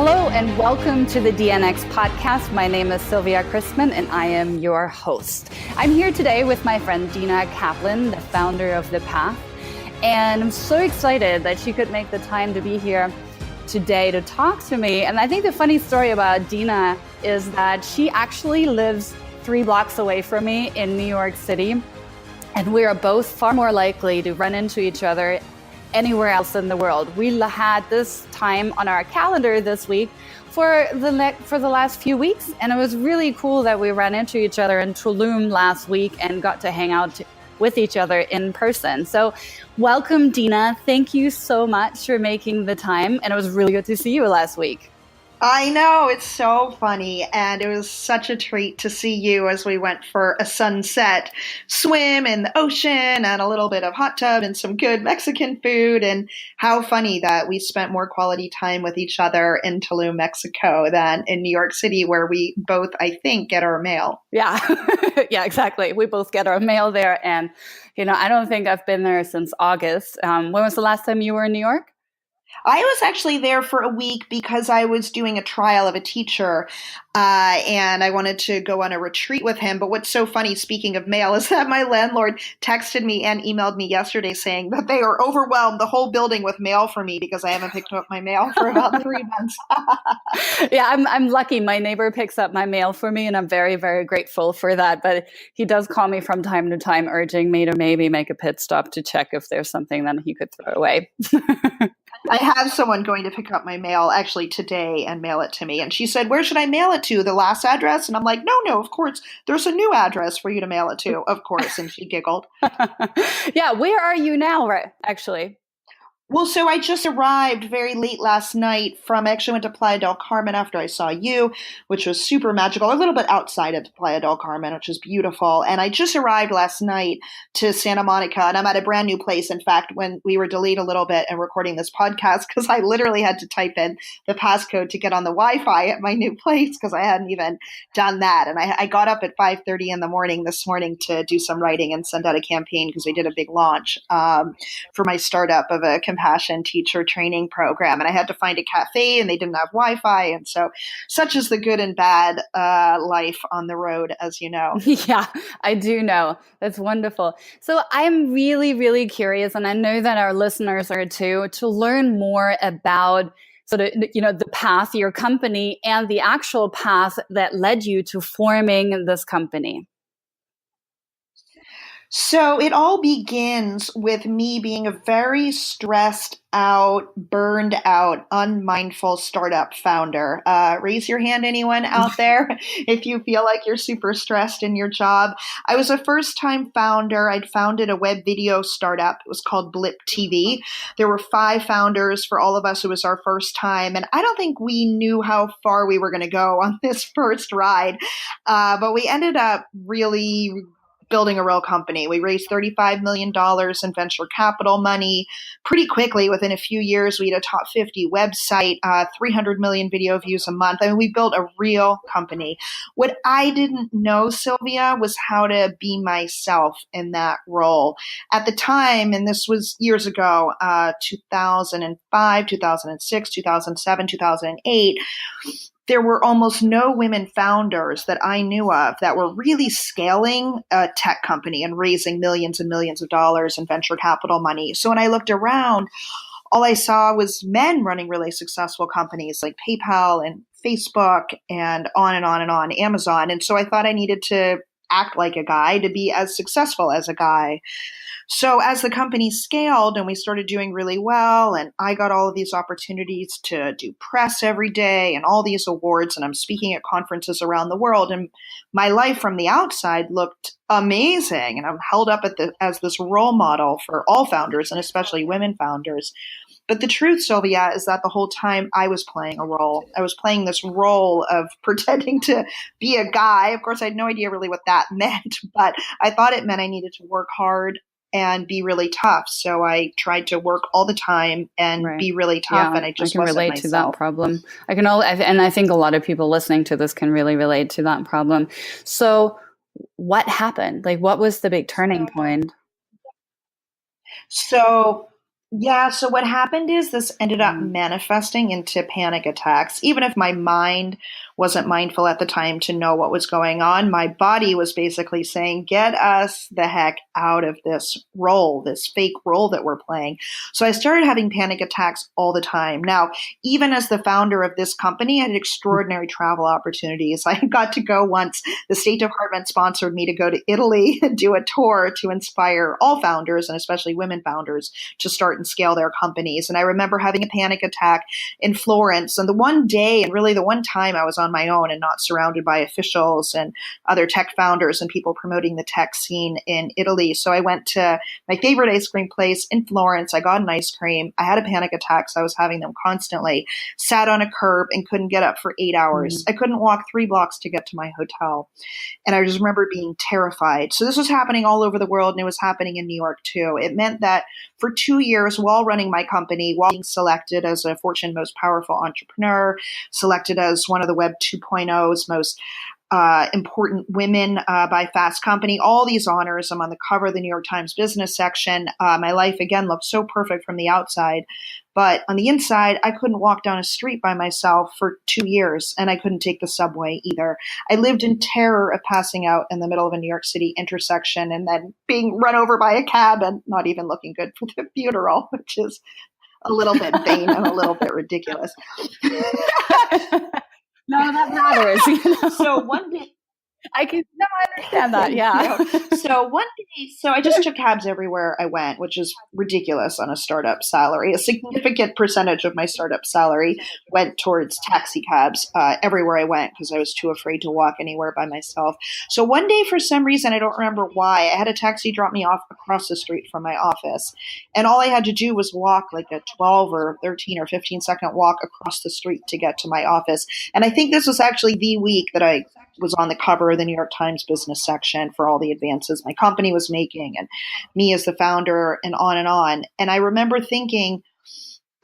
Hello and welcome to the DNX podcast. My name is Sylvia Christman and I am your host. I'm here today with my friend Dina Kaplan, the founder of The Path. And I'm so excited that she could make the time to be here today to talk to me. And I think the funny story about Dina is that she actually lives 3 blocks away from me in New York City. And we are both far more likely to run into each other anywhere else in the world. We had this time on our calendar this week for the last few weeks, and it was really cool that we ran into each other in Tulum last week and got to hang out with each other in person. So welcome, Dina. Thank you so much for making the time, and it was really good to see you last week. I know, it's so funny, and it was such a treat to see you as we went for a sunset swim in the ocean and a little bit of hot tub and some good Mexican food, and how funny that we spent more quality time with each other in Tulum, Mexico than in New York City, where we both, I think, get our mail. Yeah, yeah, exactly. We both get our mail there, and, I don't think I've been there since August. When was the last time you were in New York? I was actually there for a week because I was doing a trial of a teacher and I wanted to go on a retreat with him. But what's so funny, speaking of mail, is that my landlord texted me and emailed me yesterday saying that they are overwhelmed, the whole building, with mail for me because I haven't picked up my mail for about 3 months. Yeah, I'm lucky. My neighbor picks up my mail for me and I'm very, very grateful for that. But he does call me from time to time urging me to maybe make a pit stop to check if there's something that he could throw away. I have someone going to pick up my mail actually today and mail it to me. And she said, "Where should I mail it to? The last address?" And I'm like, no, of course. There's a new address for you to mail it to, of course. And she giggled. Yeah, where are you now, actually? Well, so I just arrived very late last night I actually went to Playa del Carmen after I saw you, which was super magical, a little bit outside of Playa del Carmen, which is beautiful. And I just arrived last night to Santa Monica, and I'm at a brand new place. In fact, when we were delayed a little bit in recording this podcast, because I literally had to type in the passcode to get on the Wi-Fi at my new place because I hadn't even done that. And I got up at 5:30 in the morning this morning to do some writing and send out a campaign because we did a big launch for my startup of a compassion teacher training program. And I had to find a cafe and they didn't have Wi-Fi. And so such is the good and bad life on the road, as you know. Yeah, I do know. That's wonderful. So I'm really, really curious, and I know that our listeners are too, to learn more about sort of, the path, your company, and the actual path that led you to forming this company. So it all begins with me being a very stressed out, burned out, unmindful startup founder. Raise your hand, anyone out there, if you feel like you're super stressed in your job. I was a first-time founder. I'd founded a web video startup. It was called Blip TV. There were 5 founders for all of us. It was our first time. And I don't think we knew how far we were going to go on this first ride. But we ended up really building a real company. We raised $35 million in venture capital money pretty quickly. Within a few years, we had a top 50 website, 300 million video views a month. I mean, we built a real company. What I didn't know, Sylvia, was how to be myself in that role. At the time, and this was years ago, 2005, 2006, 2007, 2008, there were almost no women founders that I knew of that were really scaling a tech company and raising millions and millions of dollars in venture capital money. So when I looked around, all I saw was men running really successful companies like PayPal and Facebook and on and on and on, Amazon. And so I thought I needed to act like a guy to be as successful as a guy. So as the company scaled and we started doing really well, and I got all of these opportunities to do press every day and all these awards, and I'm speaking at conferences around the world, and my life from the outside looked amazing. And I'm held up as this role model for all founders and especially women founders. But the truth, Sylvia, is that the whole time I was playing a role. I was playing this role of pretending to be a guy. Of course, I had no idea really what that meant, but I thought it meant I needed to work hard and be really tough. So I tried to work all the time and be really tough. Yeah, and I just can wasn't relate myself. to that problem. And I think a lot of people listening to this can really relate to that problem. So what happened? Like, what was the big turning point? So Yeah, so what happened is this ended up Mm. manifesting into panic attacks. Even if my mind wasn't mindful at the time to know what was going on, my body was basically saying, get us the heck out of this role, this fake role that we're playing. So I started having panic attacks all the time. Now, even as the founder of this company, I had extraordinary travel opportunities. I got to go once, the State Department sponsored me to go to Italy and do a tour to inspire all founders, and especially women founders, to start and scale their companies. And I remember having a panic attack in Florence. And the one day, and really the one time I was on my own and not surrounded by officials and other tech founders and people promoting the tech scene in Italy. So I went to my favorite ice cream place in Florence. I got an ice cream. I had a panic attack, so I was having them constantly. Sat on a curb and couldn't get up for 8 hours. I couldn't walk 3 blocks to get to my hotel. And I just remember being terrified. So this was happening all over the world, and it was happening in New York too. It meant that for 2 years, while running my company, while being selected as a Fortune Most Powerful Entrepreneur, selected as one of the Web 2.0's most important women by Fast Company, all these honors. I'm on the cover of the New York Times business section. My life, again, looked so perfect from the outside. But on the inside, I couldn't walk down a street by myself for 2 years, and I couldn't take the subway either. I lived in terror of passing out in the middle of a New York City intersection and then being run over by a cab and not even looking good for the funeral, which is a little bit vain and a little bit ridiculous. No, that matters. So one day, I understand that. Yeah. So one day, I just took cabs everywhere I went, which is ridiculous on a startup salary. A significant percentage of my startup salary went towards taxi cabs everywhere I went because I was too afraid to walk anywhere by myself. So one day, for some reason, I don't remember why, I had a taxi drop me off across the street from my office. And all I had to do was walk like a 12 or 13 or 15-second walk across the street to get to my office. And I think this was actually the week that I was on the cover of the New York Times business section for all the advances my company was making and me as the founder and on and on. And I remember thinking,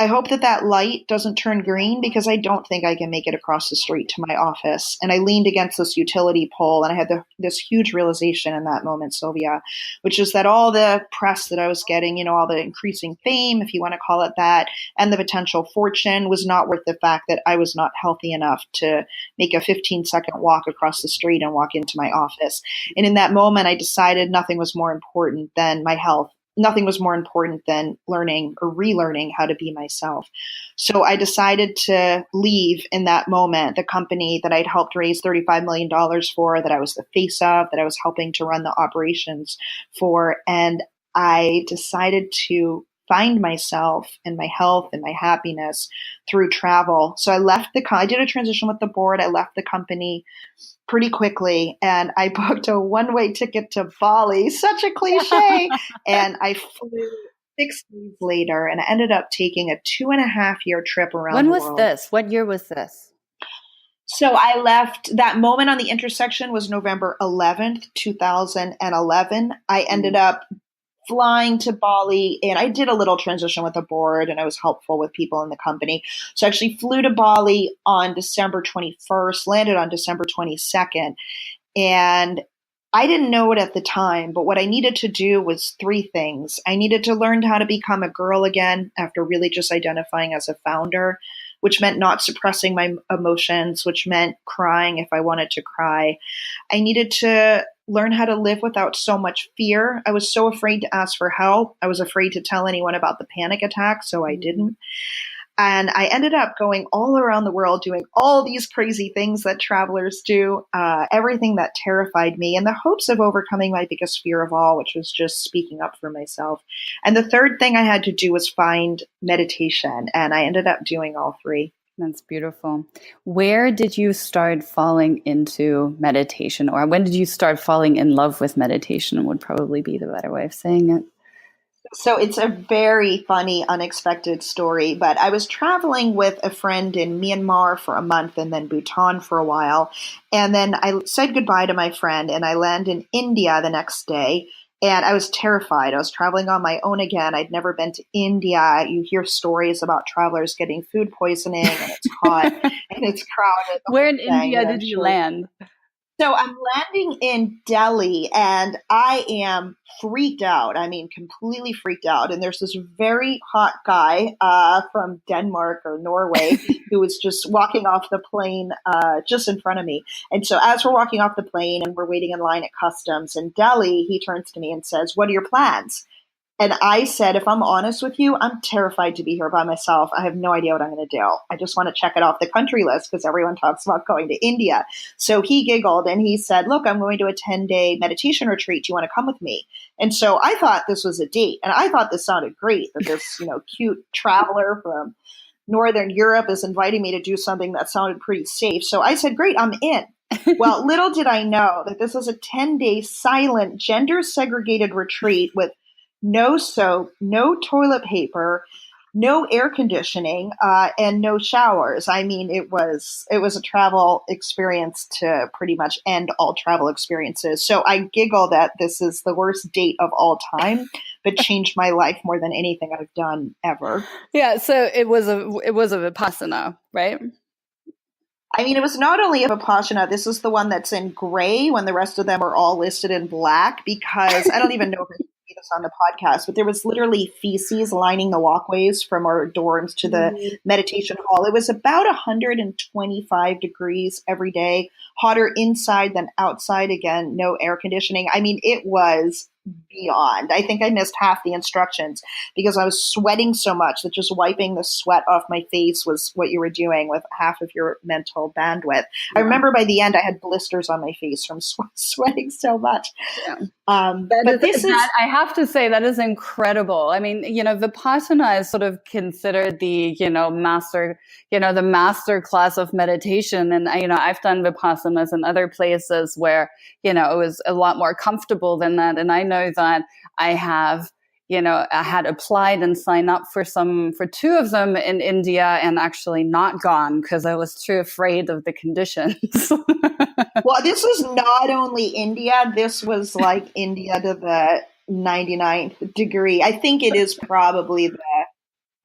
I hope that light doesn't turn green because I don't think I can make it across the street to my office. And I leaned against this utility pole and I had this huge realization in that moment, Sylvia, which is that all the press that I was getting, all the increasing fame, if you want to call it that, and the potential fortune was not worth the fact that I was not healthy enough to make a 15-second walk across the street and walk into my office. And in that moment, I decided nothing was more important than my health. Nothing was more important than learning or relearning how to be myself. So I decided to leave in that moment the company that I'd helped raise $35 million for, that I was the face of, that I was helping to run the operations for. And I decided to find myself and my health and my happiness through travel. So I did a transition with the board. I left the company pretty quickly and I booked a one-way ticket to Bali, such a cliche. And I flew 6 days later and I ended up taking a 2.5-year trip around the world. When was this? What year was this? So I left, that moment on the intersection was November 11th, 2011. I ended up flying to Bali, and I did a little transition with the board and I was helpful with people in the company. So I actually flew to Bali on December 21st, landed on December 22nd. And I didn't know it at the time, but what I needed to do was 3 things. I needed to learn how to become a girl again after really just identifying as a founder, which meant not suppressing my emotions, which meant crying if I wanted to cry. I needed to learn how to live without so much fear. I was so afraid to ask for help. I was afraid to tell anyone about the panic attack, so I didn't. And I ended up going all around the world doing all these crazy things that travelers do, everything that terrified me in the hopes of overcoming my biggest fear of all, which was just speaking up for myself. And the third thing I had to do was find meditation, and I ended up doing all 3. That's beautiful. Where did you start falling into meditation, or when did you start falling in love with meditation would probably be the better way of saying it? So it's a very funny, unexpected story, but I was traveling with a friend in Myanmar for a month and then Bhutan for a while. And then I said goodbye to my friend and I landed in India the next day. And I was terrified. I was traveling on my own again. I'd never been to India. You hear stories about travelers getting food poisoning and it's hot and it's crowded. Where in India did you land? So I'm landing in Delhi and I am freaked out. I mean, completely freaked out. And there's this very hot guy from Denmark or Norway who was just walking off the plane just in front of me. And so as we're walking off the plane and we're waiting in line at customs in Delhi, he turns to me and says, "What are your plans?" And I said, if I'm honest with you, I'm terrified to be here by myself. I have no idea what I'm going to do. I just want to check it off the country list because everyone talks about going to India. So he giggled and he said, "Look, I'm going to a 10-day meditation retreat. Do you want to come with me?" And so I thought this was a date. And I thought this sounded great, that this, cute traveler from Northern Europe is inviting me to do something that sounded pretty safe. So I said, "Great, I'm in." Well, little did I know that this was a 10-day silent, gender segregated retreat with no soap, no toilet paper, no air conditioning, and no showers. I mean, it was a travel experience to pretty much end all travel experiences. So I giggle that this is the worst date of all time, but changed my life more than anything I've done ever. Yeah, so it was a Vipassana, right? I mean, it was not only a Vipassana. This is the one that's in gray when the rest of them are all listed in black, because I don't even know if I can say this on the podcast, but there was literally feces lining the walkways from our dorms to the meditation hall. It was about 125 degrees every day, hotter inside than outside. Again, no air conditioning. I mean, it was beyond. I think I missed half the instructions because I was sweating so much that just wiping the sweat off my face was what you were doing with half of your mental bandwidth. I remember by the end I had blisters on my face from sweating so much. Yeah. I have to say that is incredible. I mean, Vipassana is sort of considered the, master, the master class of meditation. And, I've done Vipassanas in other places where, it was a lot more comfortable than that. And I know that I have, I had applied and signed up for two of them in India and actually not gone because I was too afraid of the conditions. Well, this was not only India. This was like India to the 99th degree. I think it is probably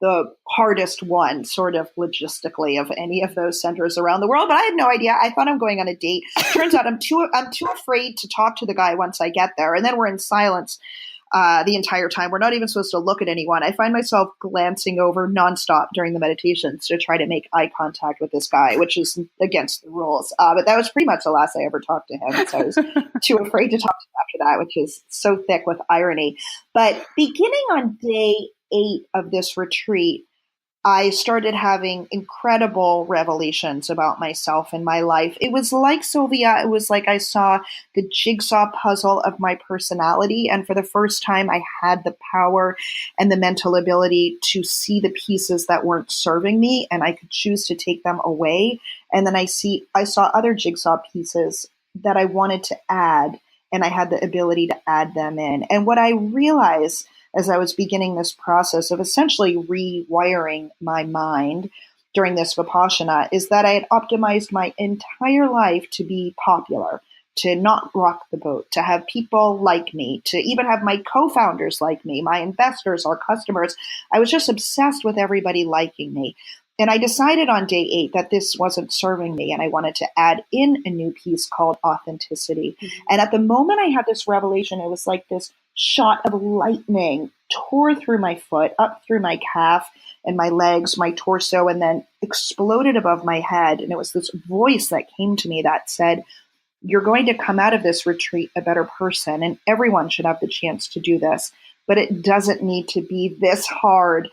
the hardest one, sort of logistically, of any of those centers around the world. But I had no idea. I thought I'm going on a date. Turns out I'm too afraid to talk to the guy once I get there. And then we're in silence the entire time. We're not even supposed to look at anyone. I find myself glancing over nonstop during the meditations to try to make eye contact with this guy, which is against the rules. But that was pretty much the last I ever talked to him. So I was too afraid to talk to him after that, which is so thick with irony. But beginning on day 8 of this retreat, I started having incredible revelations about myself and my life. It was like, Sylvia, it was like I saw the jigsaw puzzle of my personality. And for the first time, I had the power and the mental ability to see the pieces that weren't serving me, and I could choose to take them away. And then I saw other jigsaw pieces that I wanted to add, and I had the ability to add them in. And what I realized as I was beginning this process of essentially rewiring my mind during this Vipassana is that I had optimized my entire life to be popular, to not rock the boat, to have people like me, to even have my co-founders like me, my investors, our customers. I was just obsessed with everybody liking me. And I decided on day 8 that this wasn't serving me, and I wanted to add in a new piece called authenticity. Mm-hmm. And at the moment I had this revelation, it was like this shot of lightning tore through my foot, up through my calf and my legs, my torso, and then exploded above my head. And it was this voice that came to me that said, "You're going to come out of this retreat a better person, and everyone should have the chance to do this, but it doesn't need to be this hard.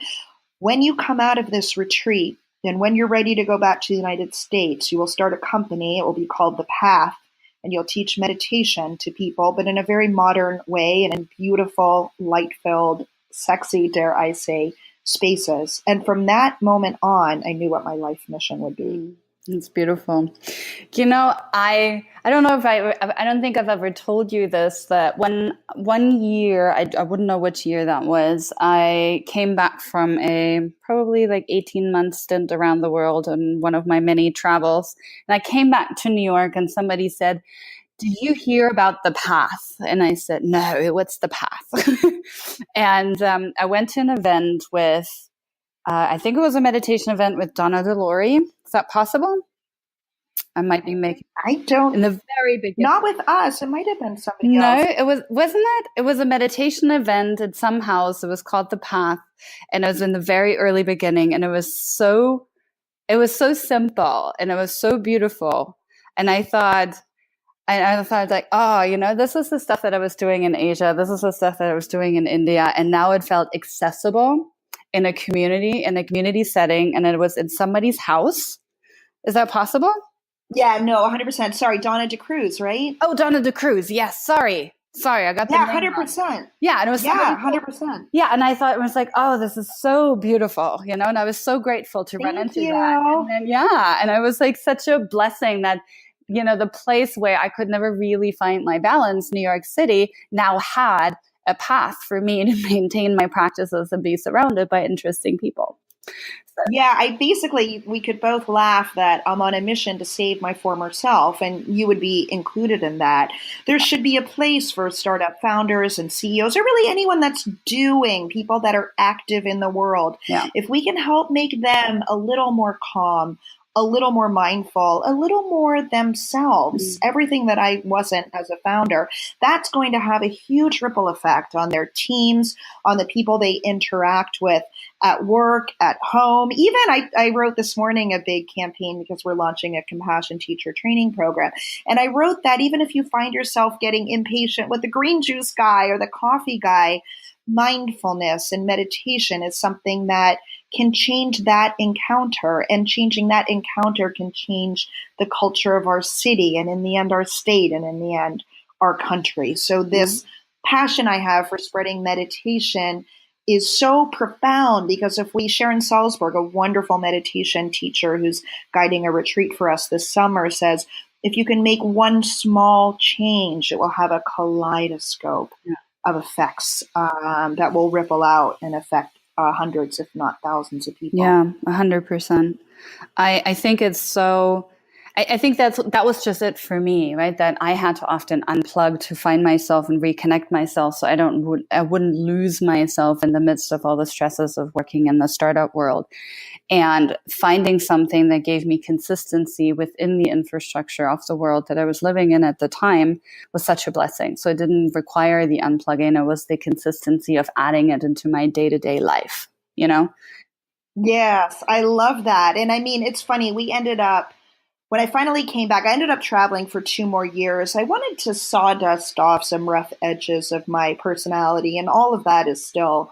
When you come out of this retreat, and when you're ready to go back to the United States, you will start a company. It will be called The Path, and you'll teach meditation to people, but in a very modern way and in beautiful, light-filled, sexy, dare I say, spaces." And from that moment on, I knew what my life mission would be. It's beautiful. I don't know if I don't think I've ever told you this, that one year, I wouldn't know which year that was, I came back from a probably like 18-month stint around the world on one of my many travels. And I came back to New York and somebody said, "Did you hear about the path?" And I said, "No, what's the path?" And I went to an event with, I think it was a meditation event with Donna Delori. Is that possible? I might be making I don't. in the very beginning. Not with us. It might have been somebody No, else. wasn't it? It was a meditation event at some house. It was called The Path, and it was in the very early beginning, and it was so simple, and it was so beautiful. And I thought like, oh, this is the stuff that I was doing in Asia. This is the stuff that I was doing in India, and now it felt accessible in a community setting, and it was in somebody's house. Is that possible? Yeah, no, 100%. Sorry, Donna DeCruz, right? Oh, Donna DeCruz. Yes, sorry, I got the name 100%. wrong. Yeah, and it was 100%. Yeah, and I thought it was like, oh, this is so beautiful, and I was so grateful to run into that. And then, and I was like, such a blessing that the place where I could never really find my balance, New York City, now had a path for me to maintain my practices and be surrounded by interesting people. Yeah, we could both laugh that I'm on a mission to save my former self, and you would be included in that. There should be a place for startup founders and CEOs, or really anyone that's doing, people that are active in the world. Yeah. If we can help make them a little more calm, a little more mindful, a little more themselves, everything that I wasn't as a founder, that's going to have a huge ripple effect on their teams, on the people they interact with at work, at home. Even I wrote this morning a big campaign because we're launching a compassion teacher training program. And I wrote that even if you find yourself getting impatient with the green juice guy or the coffee guy, mindfulness and meditation is something that can change that encounter, and changing that encounter can change the culture of our city, and in the end, our state, and in the end, our country. So this passion I have for spreading meditation is so profound, because Sharon Salzberg, a wonderful meditation teacher who's guiding a retreat for us this summer, says, if you can make one small change, it will have a kaleidoscope of effects that will ripple out and affect hundreds, if not thousands of people. Yeah, 100%. I think it's so, I think that was just it for me, right? That I had to often unplug to find myself and reconnect myself, so I wouldn't lose myself in the midst of all the stresses of working in the startup world. And finding something that gave me consistency within the infrastructure of the world that I was living in at the time was such a blessing. So it didn't require the unplugging. It was the consistency of adding it into my day-to-day life, Yes, I love that. And I mean, it's funny. When I finally came back, I ended up traveling for 2 more years. I wanted to sawdust off some rough edges of my personality, and all of that is still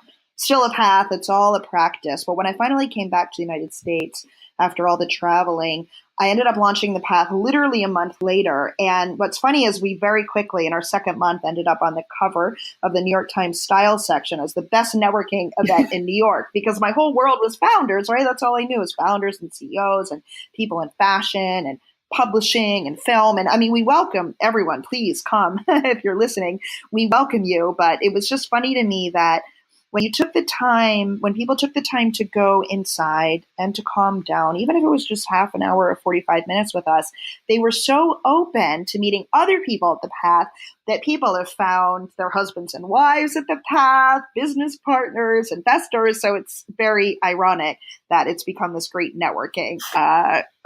a path. It's all a practice. But when I finally came back to the United States after all the traveling, I ended up launching the path literally a month later. And what's funny is we very quickly, in our second month, ended up on the cover of the New York Times style section as the best networking event in New York, because my whole world was founders, right? That's all I knew, was founders and CEOs and people in fashion and publishing and film. And I mean, we welcome everyone. Please come if you're listening. We welcome you. But it was just funny to me that when people took the time to go inside and to calm down, even if it was just half an hour or 45 minutes with us, they were so open to meeting other people at the path that people have found their husbands and wives at the path, business partners, investors. So it's very ironic that it's become this great networking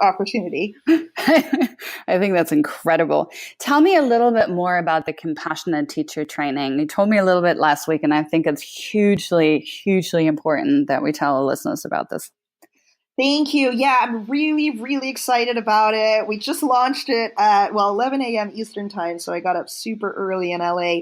opportunity. I think that's incredible. Tell me a little bit more about the compassionate teacher training. You told me a little bit last week, and I think it's hugely, hugely important that we tell the listeners about this. Thank you. Yeah, I'm really, really excited about it. We just launched it at 11 a.m. Eastern time, so I got up super early in LA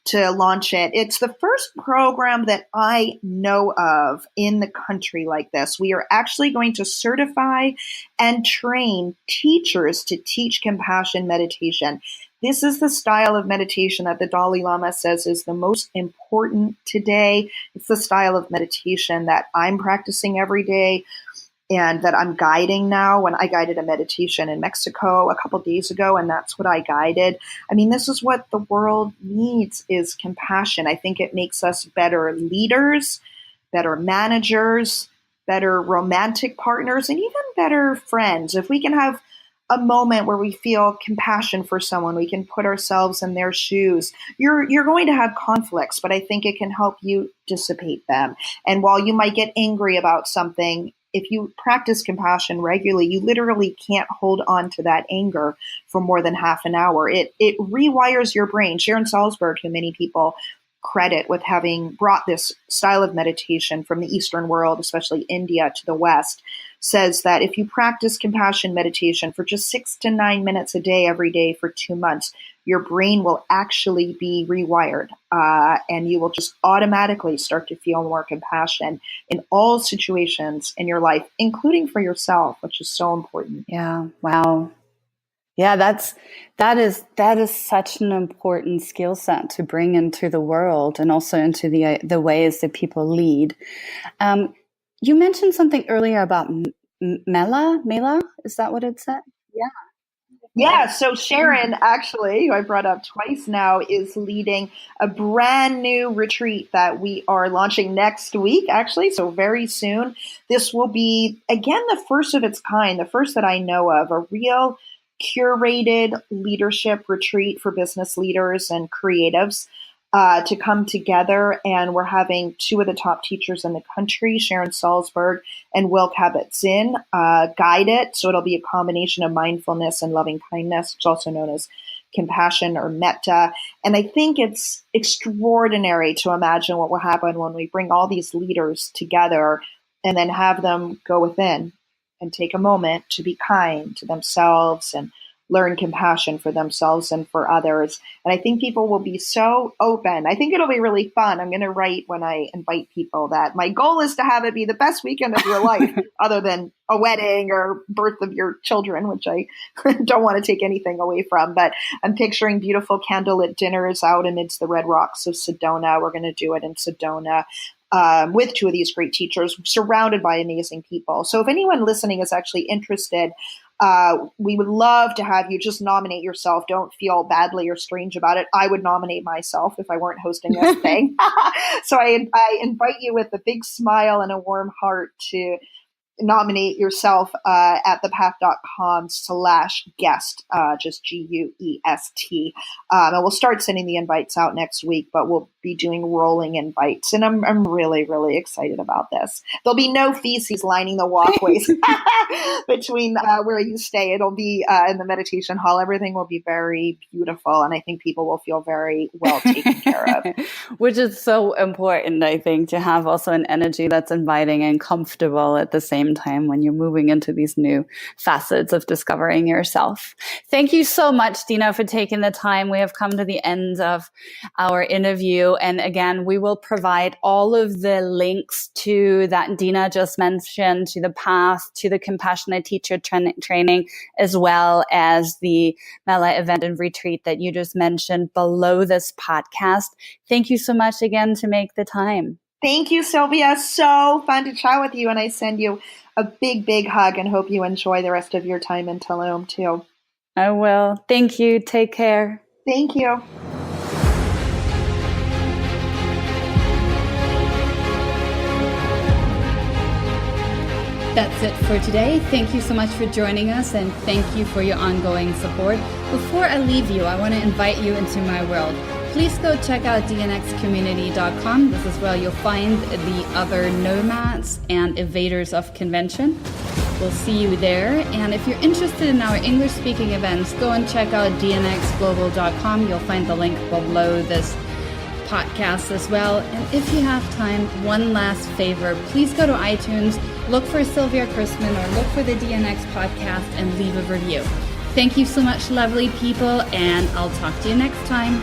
to launch it. It's the first program that I know of in the country like this. We are actually going to certify and train teachers to teach compassion meditation. This is the style of meditation that the Dalai Lama says is the most important today. It's the style of meditation that I'm practicing every day and that I'm guiding now. When I guided a meditation in Mexico a couple days ago, and that's what I guided. I mean, this is what the world needs, is compassion. I think it makes us better leaders, better managers, better romantic partners, and even better friends. If we can have a moment where we feel compassion for someone, we can put ourselves in their shoes. You're going to have conflicts, but I think it can help you dissipate them. And while you might get angry about something, if you practice compassion regularly, you literally can't hold on to that anger for more than half an hour. It rewires your brain. Sharon Salzberg, who many people credit with having brought this style of meditation from the Eastern world, especially India, to the West, says that if you practice compassion meditation for just 6 to 9 minutes a day, every day for 2 months, your brain will actually be rewired, and you will just automatically start to feel more compassion in all situations in your life, including for yourself, which is so important. Yeah. Wow. Yeah, that is such an important skill set to bring into the world and also into the ways that people lead. You mentioned something earlier about Mela. Is that what it said? Yeah. Yeah, so Sharon, actually, who I brought up twice now, is leading a brand new retreat that we are launching next week, actually, so very soon. This will be, again, the first of its kind, the first that I know of, a real curated leadership retreat for business leaders and creatives to come together. And we're having 2 of the top teachers in the country, Sharon Salzberg and Kabat-Zinn, guide it. So it'll be a combination of mindfulness and loving kindness, which is also known as compassion or metta. And I think it's extraordinary to imagine what will happen when we bring all these leaders together and then have them go within and take a moment to be kind to themselves and learn compassion for themselves and for others. And I think people will be so open. I think it'll be really fun. I'm going to write when I invite people that my goal is to have it be the best weekend of your life, other than a wedding or birth of your children, which I don't want to take anything away from. But I'm picturing beautiful candlelit dinners out amidst the red rocks of Sedona. We're going to do it in Sedona. With 2 of these great teachers, surrounded by amazing people. So if anyone listening is actually interested, we would love to have you just nominate yourself. Don't feel badly or strange about it. I would nominate myself if I weren't hosting this thing. So I invite you with a big smile and a warm heart to nominate yourself at thepath.com/guest, just GUEST. And we'll start sending the invites out next week, but we'll be doing rolling invites. And I'm really, really excited about this. There'll be no feces lining the walkways between where you stay. It'll be in the meditation hall. Everything will be very beautiful. And I think people will feel very well taken care of. Which is so important, I think, to have also an energy that's inviting and comfortable at the same time when you're moving into these new facets of discovering yourself. Thank you so much, Dina, for taking the time. We have come to the end of our interview. And again, we will provide all of the links to that Dina just mentioned, to the path, to the compassionate teacher training, as well as the Mela event and retreat that you just mentioned below this podcast. Thank you so much again to make the time. Thank you, Sylvia. So fun to chat with you. And I send you a big, big hug and hope you enjoy the rest of your time in Tulum too. I will. Thank you. Take care. Thank you. That's it for today. Thank you so much for joining us, and thank you for your ongoing support. Before I leave you, I want to invite you into my world. Please go check out dnxcommunity.com. This is where you'll find the other nomads and evaders of convention. We'll see you there. And if you're interested in our English-speaking events, go and check out dnxglobal.com. You'll find the link below this podcast as well. And if you have time, one last favor, please go to iTunes, look for Sylvia Chrisman or look for the DNX podcast and leave a review. Thank you so much, lovely people, and I'll talk to you next time.